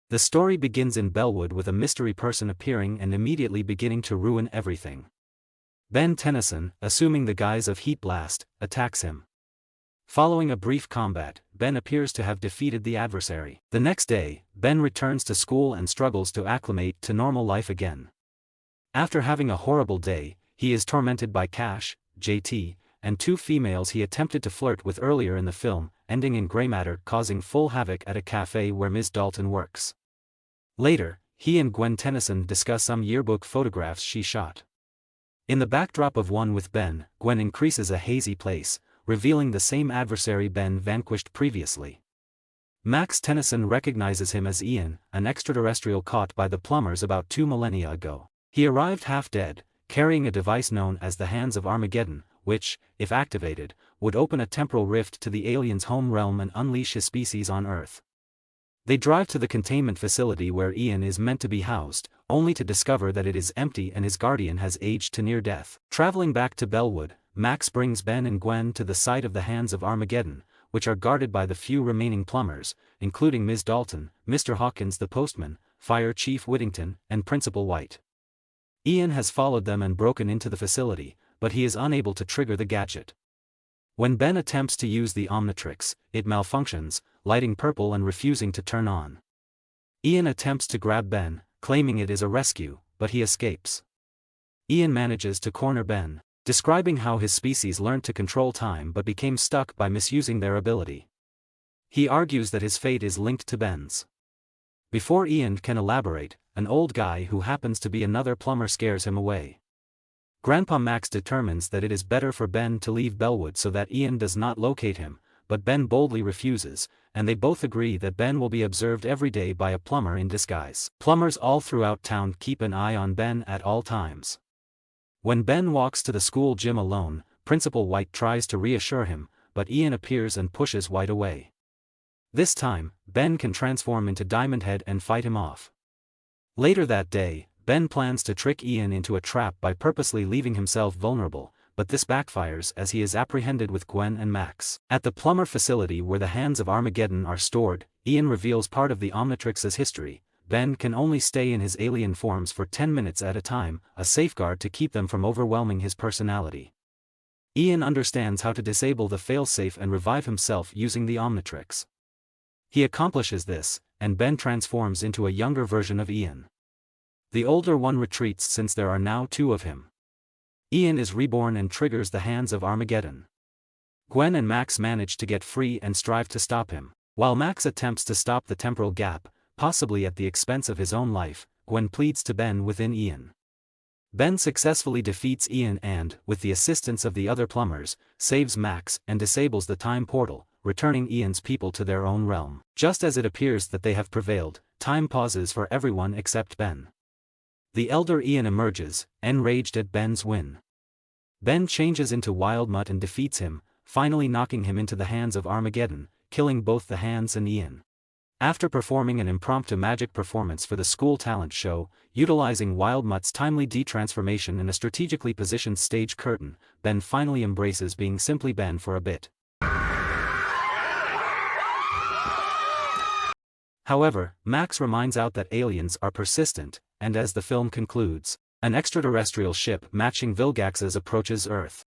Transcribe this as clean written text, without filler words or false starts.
The story begins in Bellwood with a mystery person appearing and immediately beginning to ruin everything. Ben Tennyson, assuming the guise of Heatblast, attacks him. Following a brief combat, Ben appears to have defeated the adversary. The next day, Ben returns to school and struggles to acclimate to normal life again. After having a horrible day, he is tormented by Cash, JT, and two females he attempted to flirt with earlier in the film, ending in gray matter causing full havoc at a cafe where Ms. Dalton works. Later, he and Gwen Tennyson discuss some yearbook photographs she shot. In the backdrop of one with Ben, Gwen increases a hazy place, revealing the same adversary Ben vanquished previously. Max Tennyson recognizes him as Ian, an extraterrestrial caught by the Plumbers about 2 millennia ago. He arrived half dead, carrying a device known as the Hands of Armageddon, which, if activated, would open a temporal rift to the aliens' home realm and unleash his species on Earth. They drive to the containment facility where Ian is meant to be housed, only to discover that it is empty and his guardian has aged to near death. Traveling back to Bellwood, Max brings Ben and Gwen to the site of the Hands of Armageddon, which are guarded by the few remaining plumbers, including Ms. Dalton, Mr. Hawkins the postman, Fire Chief Whittington, and Principal White. Ian has followed them and broken into the facility, but he is unable to trigger the gadget. When Ben attempts to use the Omnitrix, it malfunctions, lighting purple and refusing to turn on. Ian attempts to grab Ben, claiming it is a rescue, but he escapes. Ian manages to corner Ben, describing how his species learned to control time but became stuck by misusing their ability. He argues that his fate is linked to Ben's. Before Ian can elaborate, an old guy who happens to be another plumber scares him away. Grandpa Max determines that it is better for Ben to leave Bellwood so that Ian does not locate him, but Ben boldly refuses, and they both agree that Ben will be observed every day by a plumber in disguise. Plumbers all throughout town keep an eye on Ben at all times. When Ben walks to the school gym alone, Principal White tries to reassure him, but Ian appears and pushes White away. This time, Ben can transform into Diamond Head and fight him off. Later that day, Ben plans to trick Ian into a trap by purposely leaving himself vulnerable, but this backfires as he is apprehended with Gwen and Max. At the plumber facility where the Hands of Armageddon are stored, Ian reveals part of the Omnitrix's history. Ben can only stay in his alien forms for 10 minutes at a time, a safeguard to keep them from overwhelming his personality. Ian understands how to disable the failsafe and revive himself using the Omnitrix. He accomplishes this, and Ben transforms into a younger version of Ian. The older one retreats since there are now two of him. Ian is reborn and triggers the Hands of Armageddon. Gwen and Max manage to get free and strive to stop him. While Max attempts to stop the temporal gap, possibly at the expense of his own life, Gwen pleads to Ben within Ian. Ben successfully defeats Ian and, with the assistance of the other plumbers, saves Max and disables the time portal, returning Ian's people to their own realm. Just as it appears that they have prevailed, time pauses for everyone except Ben. The elder Ian emerges, enraged at Ben's win. Ben changes into Wild Mutt and defeats him, finally knocking him into the Hands of Armageddon, killing both the Hands and Ian. After performing an impromptu magic performance for the school talent show, utilizing Wild Mutt's timely detransformation in a strategically positioned stage curtain, Ben finally embraces being simply Ben for a bit. However, Max reminds out that aliens are persistent, and as the film concludes, an extraterrestrial ship matching Vilgax's approaches Earth.